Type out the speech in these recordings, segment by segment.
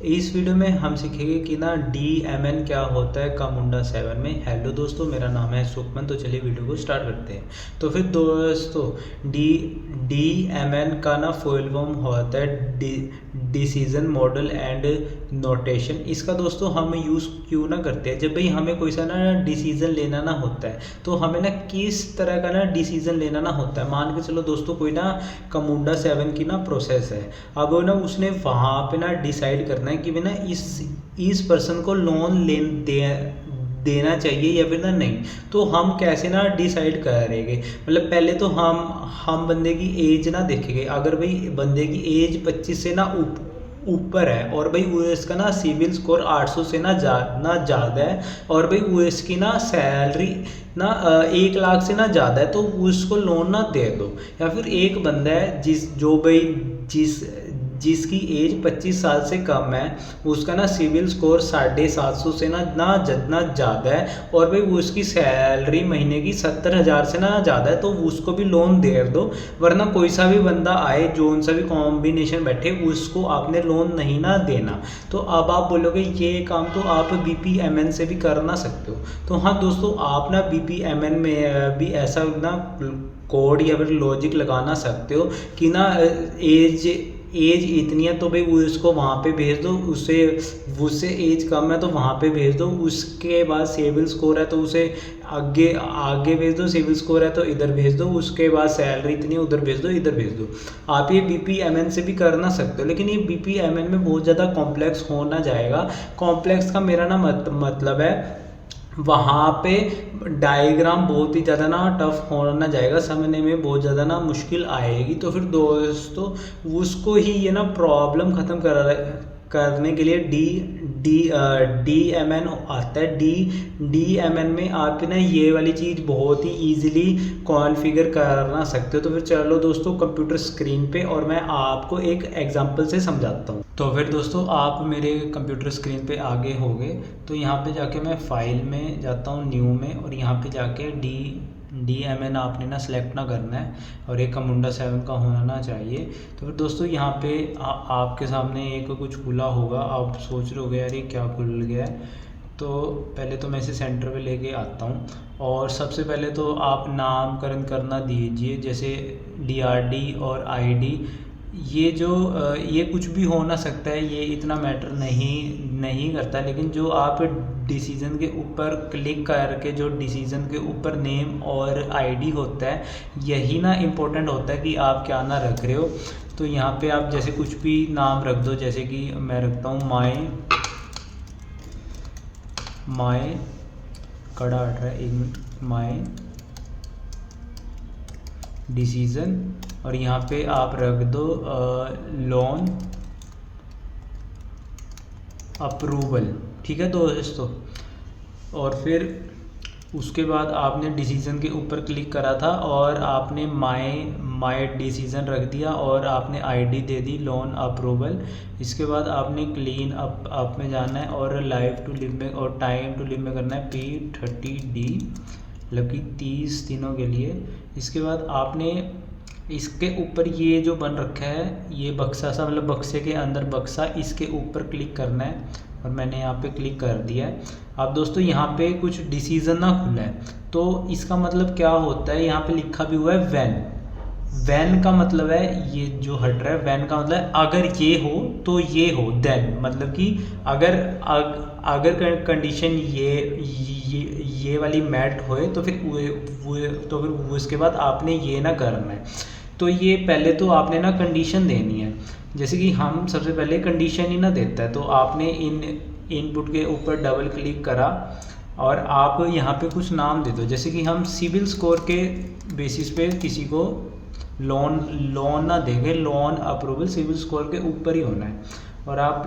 इस वीडियो में हम सीखेंगे कि ना DMN क्या होता है कामुंडा 7 में। हेलो दोस्तों, मेरा नाम है सुखमन। तो चलिए वीडियो को स्टार्ट करते हैं। तो फिर दोस्तों DMN का ना फुल फॉर्म होता है डिसीजन मॉडल एंड नोटेशन। इसका दोस्तों हम यूज़ क्यों ना करते हैं, जब भाई हमें कोई सा ना डिसीजन लेना ना होता है तो हमें ना किस तरह का ना डिसीजन लेना ना होता है। मान के चलो दोस्तों, कोई ना कामुंडा 7 की ना प्रोसेस है। अब ना उसने वहाँ पे ना डिसाइड करना है कि भाई ना इस पर्सन को लोन देना चाहिए या फिर ना नहीं। तो हम कैसे ना डिसाइड करेंगे, मतलब पहले तो हम बंदे की एज ना देखेंगे। अगर भाई बंदे की एज 25 से ना ऊपर है और भाई यूएस का ना सिविल स्कोर 800 से ना ज़्यादा है और भाई यूएस की ना सैलरी ना 1 लाख से ना ज़्यादा है तो उसको लोन ना दे दो। या फिर एक बंदा है जिसकी एज 25 साल से कम है, उसका ना सिविल स्कोर 750 से ना ज़्यादा है और भाई उसकी सैलरी महीने की 70,000 से ना ज़्यादा है तो उसको भी लोन दे दो। वरना कोई सा भी बंदा आए, जो उनसा भी कॉम्बिनेशन बैठे, उसको आपने लोन नहीं ना देना। तो अब आप बोलोगे ये काम तो आप BPMN से भी कर ना सकते हो। तो हाँ दोस्तों, आप ना BPMN में भी ऐसा ना कोड या फिर लॉजिक लगाना सकते हो कि ना एज इतनी है तो भाई उसको वहाँ पे भेज दो, उससे एज कम है तो वहाँ पे भेज दो। उसके बाद सिविल स्कोर है तो उसे आगे आगे भेज दो, सिविल स्कोर है तो इधर भेज दो। उसके बाद सैलरी इतनी है, उधर भेज दो, इधर भेज दो। आप ये BPMN से भी करना सकते हो, लेकिन ये BPMN में बहुत ज़्यादा कॉम्प्लेक्स होना जाएगा। कॉम्प्लेक्स का मेरा ना मतलब है वहाँ पे डायग्राम बहुत ही ज़्यादा ना टफ होना जाएगा, समझने में बहुत ज़्यादा ना मुश्किल आएगी। तो फिर दोस्तों उसको ही ये ना प्रॉब्लम ख़त्म करने के लिए DMN आता है। DMN में आप ना ये वाली चीज़ बहुत ही ईजिली कॉन्फ़िगर करना सकते हो। तो फिर चलो दोस्तों कंप्यूटर स्क्रीन पे और मैं आपको एक एग्जांपल से समझाता हूँ। तो फिर दोस्तों आप मेरे कंप्यूटर स्क्रीन पे आगे हो गए, तो यहाँ पे जाके मैं फाइल में जाता हूँ, न्यू में, और यहाँ पे जाके DMN आपने ना सेलेक्ट ना करना है और एक कामुंडा 7 का होना ना चाहिए। तो फिर दोस्तों यहाँ पे आपके सामने एक कुछ खुला होगा। आप सोच रहे हो यार ये क्या खुल गया है। तो पहले तो मैं इसे सेंटर पे लेके आता हूँ और सबसे पहले तो आप नामकरण करना दीजिए, जैसे DRD और ID। ये कुछ भी हो ना सकता है, ये इतना मैटर नहीं करता। लेकिन जो आप डिसीज़न के ऊपर क्लिक करके जो डिसीज़न के ऊपर नेम और ID होता है, यही ना इम्पोर्टेंट होता है कि आप क्या ना रख रहे हो। तो यहाँ पे आप जैसे कुछ भी नाम रख दो, जैसे कि मैं रखता हूँ माई कड़ा हट रहा है, 1 मिनट, माई डिसीज़न, और यहाँ पे आप रख दो लोन अप्रूवल। ठीक है दोस्तों, और फिर उसके बाद आपने डिसीज़न के ऊपर क्लिक करा था और आपने माई डिसीज़न रख दिया और आपने ID दे दी लोन अप्रूवल। इसके बाद आपने क्लीन अप में जाना है और लाइफ टू लिव में और टाइम टू लिव में करना है P30D, मतलब कि 30 दिनों के लिए। इसके बाद आपने इसके ऊपर ये जो बन रखा है, ये बक्सा सा, मतलब बक्से के अंदर बक्सा, इसके ऊपर क्लिक करना है और मैंने यहाँ पे क्लिक कर दिया है। अब दोस्तों यहाँ पे कुछ डिसीज़न ना खुला है, तो इसका मतलब क्या होता है, यहाँ पे लिखा भी हुआ है वैन का मतलब है ये जो हट रहा है। वैन का मतलब है अगर ये हो तो ये हो, देन, मतलब कि अगर कंडीशन ये वाली मैट होए तो फिर उसके बाद आपने ये ना करना है। तो ये पहले तो आपने ना कंडीशन देनी है, जैसे कि हम सबसे पहले कंडीशन ही ना देता है। तो आपने इनपुट के ऊपर डबल क्लिक करा और आप यहाँ पे कुछ नाम दे दो, जैसे कि हम सिविल स्कोर के बेसिस पे किसी को लोन ना देंगे। लोन अप्रूवल सिविल स्कोर के ऊपर ही होना है। और आप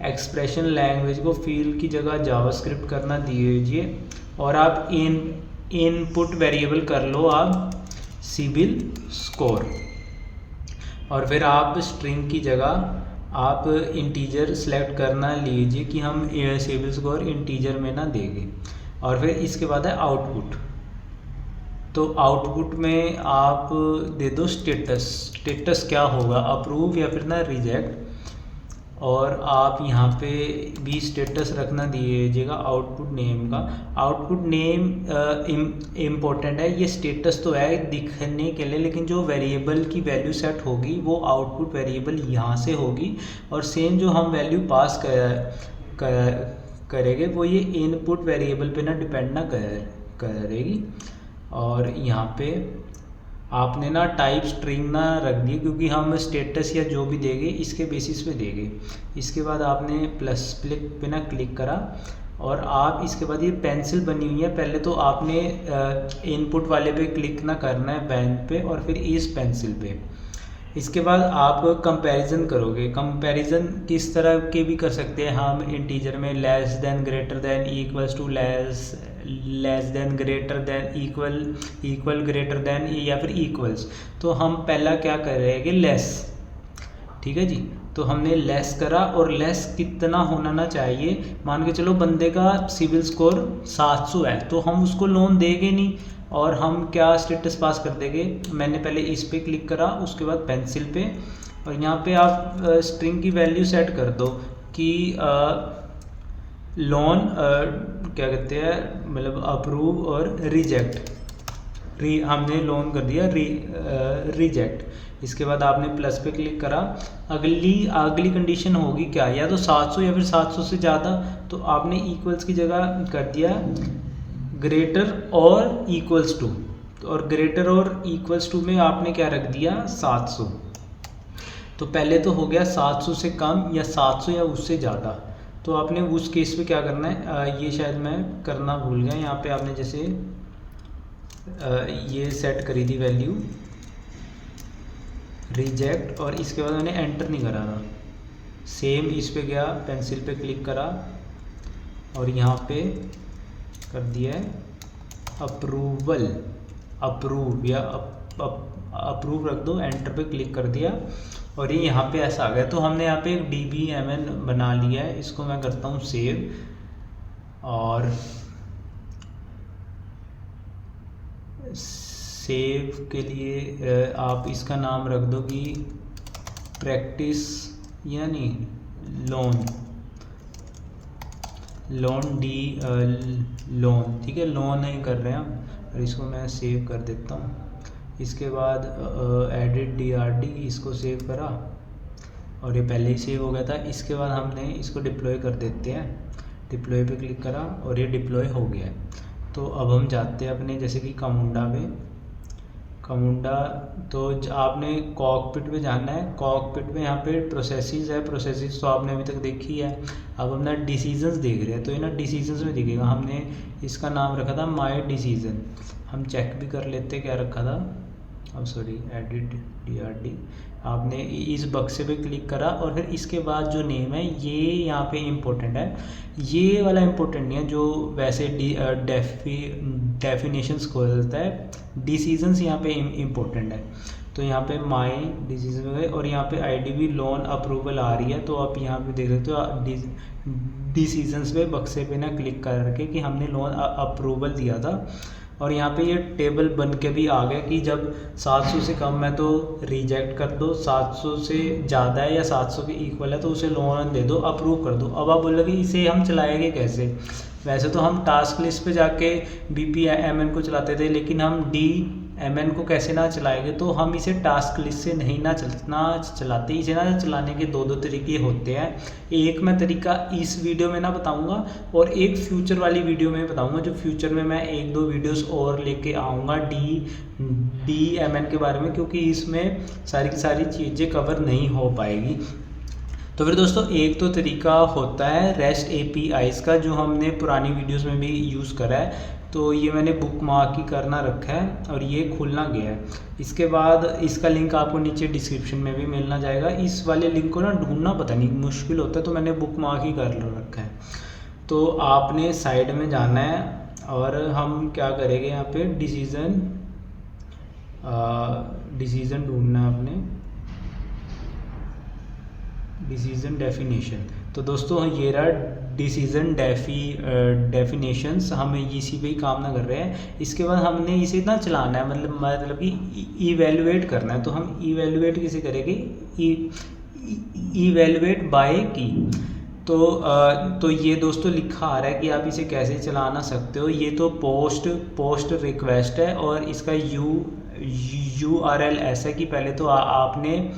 एक्सप्रेशन लैंग्वेज को फील्ड की जगह जावास्क्रिप्ट करना दीजिए और आप इनपुट वेरिएबल कर लो आप सिविल स्कोर, और फिर आप स्ट्रिंग की जगह आप इंटीजर सेलेक्ट करना लीजिए कि हम सिविल स्कोर इंटीजर में ना देंगे। और फिर इसके बाद है आउटपुट। तो आउटपुट में आप दे दो स्टेटस क्या होगा, अप्रूव या फिर ना रिजेक्ट। और आप यहाँ पे भी स्टेटस रखना दीजिएगा आउटपुट नेम का। आउटपुट नेम इम्पोर्टेंट है, ये स्टेटस तो है दिखने के लिए, लेकिन जो वेरिएबल की वैल्यू सेट होगी वो आउटपुट वेरिएबल यहाँ से होगी, और सेम जो हम वैल्यू पास करेंगे वो ये इनपुट वेरिएबल पे ना डिपेंड ना करेगी। और यहाँ पे आपने ना टाइप स्ट्रिंग ना रख दी, क्योंकि हम स्टेटस या जो भी देंगे इसके बेसिस पे देंगे। इसके बाद आपने प्लस पे ना क्लिक करा, और आप इसके बाद ये पेंसिल बनी हुई है, पहले तो आपने इनपुट वाले पे क्लिक ना करना है पेन पे, और फिर इस पेंसिल पे। इसके बाद आप कंपैरिजन करोगे। कंपैरिजन किस तरह के भी कर सकते हैं हम इंटीजर में, less than, greater than, equals to, less than, greater than, equal greater than, या फिर इक्वल्स। तो हम पहला क्या करेंगे, लेस। ठीक है जी, तो हमने लेस करा, और लेस कितना होना ना चाहिए, मान के चलो बंदे का सिविल स्कोर 700 है, तो हम उसको लोन देंगे नहीं, और हम क्या स्टेटस पास कर देंगे, मैंने पहले इस पे क्लिक करा, उसके बाद पेंसिल पे, और यहाँ पे आप स्ट्रिंग की वैल्यू सेट कर दो कि लोन क्या कहते हैं, मतलब अप्रूव और रिजेक्ट। हमने लोन कर दिया रिजेक्ट। इसके बाद आपने प्लस पे क्लिक करा। अगली कंडीशन होगी क्या, या तो 700 या फिर 700 से ज़्यादा, तो आपने इक्वल्स की जगह कर दिया ग्रेटर और इक्वल्स टू, और ग्रेटर और इक्वल्स टू में आपने क्या रख दिया, 700। तो पहले तो हो गया 700 से कम या 700 या उससे ज़्यादा। तो आपने उस केस पे क्या करना है, ये शायद मैं करना भूल गया, यहाँ पे आपने जैसे ये सेट करी थी वैल्यू रिजेक्ट, और इसके बाद मैंने एंटर नहीं करा था। सेम इस पे गया, पेंसिल पे क्लिक करा, और यहाँ पे कर दिया है अप्रूव या अप्रूव रख दो, एंटर पे क्लिक कर दिया, और ये यहाँ पे ऐसा आ गया। तो हमने यहाँ पे एक DBMN बना लिया है, इसको मैं करता हूँ सेव, और सेव के लिए आप इसका नाम रख दो कि प्रैक्टिस, यानी लोन लोन, ठीक है, लोन नहीं कर रहे हैं हम, और इसको मैं सेव कर देता हूँ। इसके बाद एडिट DRD, इसको सेव करा, और ये पहले ही सेव हो गया था। इसके बाद हमने इसको डिप्लॉय कर देते हैं, डिप्लॉय पे क्लिक करा, और ये डिप्लॉय हो गया है। तो अब हम जाते हैं अपने जैसे कि कमुंडा, तो आपने कॉकपिट पे जाना है। कॉकपिट में यहाँ पे प्रोसेसेस है, प्रोसेसेस तो आपने अभी तक देखी है। अब हम ना डिसीजंस देख रहे हैं, तो ये ना डिसीजंस में दिखेगा, हमने इसका नाम रखा था माय डिसीजन। हम चेक भी कर लेते क्या रखा था, सॉरी, एडिट DRD। आपने इस बक्से पे क्लिक करा, और फिर इसके बाद जो नेम है ये यहाँ पे इम्पोर्टेंट है, ये वाला इम्पोर्टेंट नहीं है, जो वैसे डेफिनेशंस खोलता है। डिसीजंस यहाँ पे इम्पोर्टेंट है, तो यहाँ पे माय डिसीजन है, और यहाँ पे IDB लोन अप्रूवल आ रही है। तो आप यहाँ पे देख सकते हो डिसीजंस पे बक्से पे ना क्लिक करके कि हमने लोन अप्रूवल दिया था, और यहाँ पे ये टेबल बन के भी आ गया कि जब 700 से कम है तो रिजेक्ट कर दो, 700 से ज़्यादा है या 700 के इक्वल है तो उसे लोन दे दो, अप्रूव कर दो। अब आप बोलोगे इसे हम चलाएंगे कैसे, वैसे तो हम टास्क लिस्ट पे जाके BPMN को चलाते थे, लेकिन हम DMN को कैसे ना चलाएंगे, तो हम इसे टास्क लिस्ट से नहीं ना चलाते। इसे ना चलाने के दो तरीके होते हैं। एक मैं तरीका इस वीडियो में ना बताऊंगा, और एक फ्यूचर वाली वीडियो में बताऊंगा, जो फ्यूचर में मैं 1-2 वीडियोस और लेके आऊँगा DMN के बारे में, क्योंकि इसमें सारी की सारी चीज़ें कवर नहीं हो पाएगी। तो फिर दोस्तों एक तो तरीका होता है REST APIs का, जो हमने पुरानी वीडियोस में भी यूज़ करा है। तो ये मैंने बुक मार्क ही करना रखा है, और ये खुलना गया है। इसके बाद इसका लिंक आपको नीचे डिस्क्रिप्शन में भी मिलना जाएगा। इस वाले लिंक को ना ढूंढना पता नहीं मुश्किल होता है, तो मैंने बुक मार्क ही कर रखा है। तो आपने साइड में जाना है, और हम क्या करेंगे, यहाँ पे डिसीजन ढूंढना है आपने, डिसीजन डेफिनेशन। तो दोस्तों ये रहा डिसीजन डेफिनेशंस, हमें इसी पे ही काम ना कर रहे हैं। इसके बाद हमने इसे ना चलाना है, मतलब कि इवेल्युएट करना है। तो हम इवेल्युएट किसे करेंगे, इवेलुएट बाय की। तो ये दोस्तों लिखा आ रहा है कि आप इसे कैसे चलाना सकते हो। ये तो पोस्ट रिक्वेस्ट है और इसका URL ऐसा है कि पहले तो आपने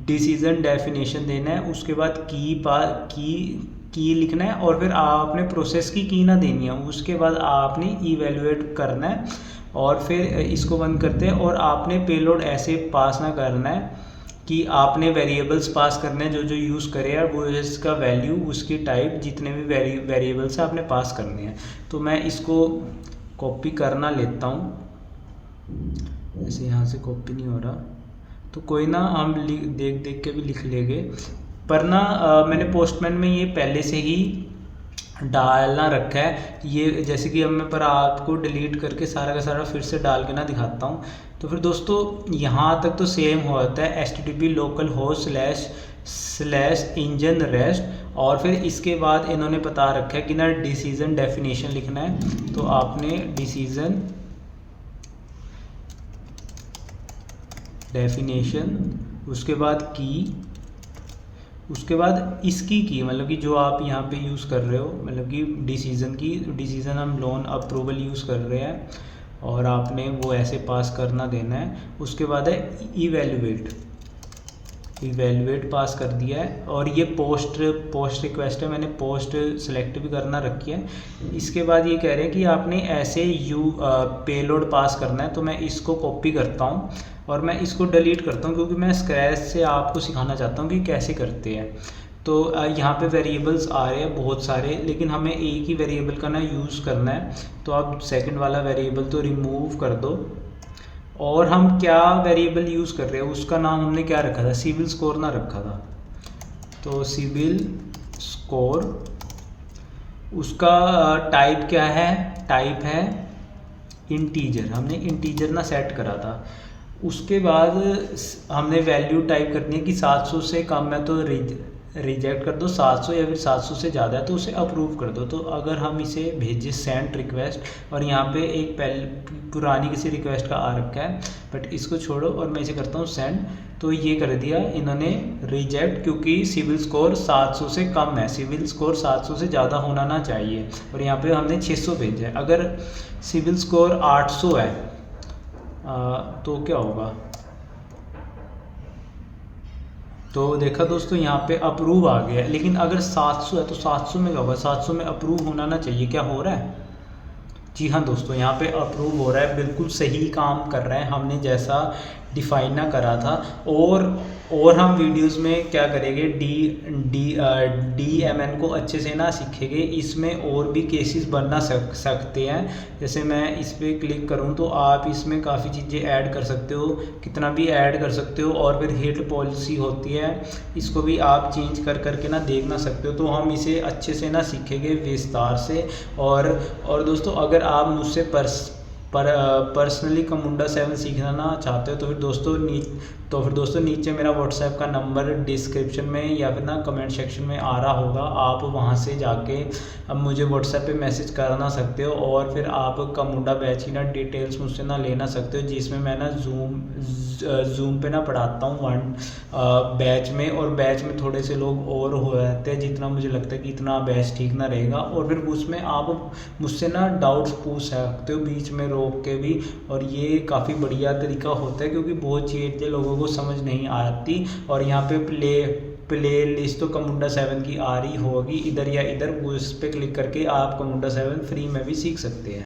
डिसीजन डेफिनेशन देना है, उसके बाद की लिखना है और फिर आपने प्रोसेस की ना देनी है, उसके बाद आपने इवेलुएट करना है और फिर इसको बंद करते हैं। और आपने पेलोड ऐसे पास ना करना है कि आपने वेरिएबल्स पास करने हैं जो यूज़ करे हैं, वो इसका वैल्यू उसकी टाइप जितने भी वेरिएबल्स हैं आपने पास करने हैं। तो मैं इसको कॉपी करना लेता हूँ, ऐसे यहाँ से कॉपी नहीं हो रहा तो कोई ना, हम देख के भी लिख लेंगे। पर ना मैंने पोस्टमैन में ये पहले से ही डालना रखा है। ये जैसे कि अब मैं पर आपको डिलीट करके सारा का सारा फिर से डाल के ना दिखाता हूँ। तो फिर दोस्तों यहाँ तक तो सेम होता है HTTP localhost/इंजन रेस्ट। और फिर इसके बाद इन्होंने बता रखा है कि ना डिसीजन डेफिनेशन लिखना है। तो आपने डिसीजन डेफिनेशन, उसके बाद उसके बाद इसकी की मतलब कि जो आप यहाँ पे यूज़ कर रहे हो, मतलब कि डिसीजन हम लोन अप्रूवल यूज़ कर रहे हैं और आपने वो ऐसे पास करना देना है। उसके बाद है इवेलुएट पास कर दिया है और ये पोस्ट रिक्वेस्ट है, मैंने पोस्ट सेलेक्ट भी करना रखी है। इसके बाद ये कह रहे हैं कि आपने ऐसे पेलोड पास करना है। तो मैं इसको कॉपी करता हूँ और मैं इसको डिलीट करता हूँ क्योंकि मैं स्क्रैच से आपको सिखाना चाहता हूँ कि कैसे करते हैं। तो यहाँ पे वेरिएबल्स आ रहे हैं बहुत सारे, लेकिन हमें एक ही वेरिएबल का ना यूज़ करना है। तो आप सेकंड वाला वेरिएबल तो रिमूव कर दो और हम क्या वेरिएबल यूज़ कर रहे हैं उसका नाम हमने क्या रखा था, सिविल स्कोर ना रखा था। तो सिविल स्कोर, उसका टाइप क्या है, टाइप है इंटीजर, हमने इंटीजर ना सेट करा था। उसके बाद हमने वैल्यू टाइप करनी है कि 700 से कम है तो रिजेक्ट कर दो, 700 या फिर 700 से ज़्यादा है तो उसे अप्रूव कर दो। तो अगर हम इसे भेजें सेंड रिक्वेस्ट और यहाँ पे एक पुरानी किसी रिक्वेस्ट का आ रखा है, बट इसको छोड़ो और मैं इसे करता हूँ सेंड। तो ये कर दिया इन्होंने रिजेक्ट, क्योंकि सिविल स्कोर 700 से कम है, सिविल स्कोर 700 से ज़्यादा होना ना चाहिए। और यहाँ पे हमने 600 भेजा है। अगर सिविल स्कोर 800 है तो क्या होगा, तो देखा दोस्तों यहाँ पे अप्रूव आ गया है। लेकिन अगर 700 है तो 700 में क्या होगा, 700 में अप्रूव होना ना चाहिए। क्या हो रहा है, जी हाँ दोस्तों यहाँ पे अप्रूव हो रहा है, बिल्कुल सही काम कर रहा है, हमने जैसा डिफाइन ना करा था। और हम वीडियोस में क्या करेंगे, DMN को अच्छे से ना सीखेंगे। इसमें और भी केसेस बनना सकते हैं। जैसे मैं इस पर क्लिक करूं तो आप इसमें काफ़ी चीज़ें ऐड कर सकते हो, कितना भी ऐड कर सकते हो। और फिर हिट पॉलिसी होती है, इसको भी आप चेंज करके ना देखना सकते हो। तो हम इसे अच्छे से ना सीखेंगे विस्तार से। और दोस्तों अगर आप मुझसे पर्सनली कमुंडा 7 सीखना ना चाहते हो तो फिर दोस्तों नीचे मेरा व्हाट्सएप का नंबर डिस्क्रिप्शन में या फिर ना कमेंट सेक्शन में आ रहा होगा, आप वहां से जाके अब मुझे व्हाट्सएप पे मैसेज करना सकते हो। और फिर आप कमुंडा बैच की ना डिटेल्स मुझसे ना लेना सकते हो, जिसमें मैं ना जूम पे ना पढ़ाता हूँ 1 बैच में। और बैच में थोड़े से लोग और हो जाते हैं, जितना मुझे लगता है कि इतना बैच ठीक ना रहेगा। और फिर उसमें आप मुझसे ना डाउट्स पूछ सकते हो बीच में रोक के भी। और ये काफ़ी बढ़िया तरीका होता है क्योंकि बहुत चीज़ें लोगों को समझ नहीं आती। और यहाँ पे प्ले लिस्ट तो कमुंडा 7 की आ रही होगी इधर या इधर, उस पर क्लिक करके आप कमुंडा 7 फ्री में भी सीख सकते हैं।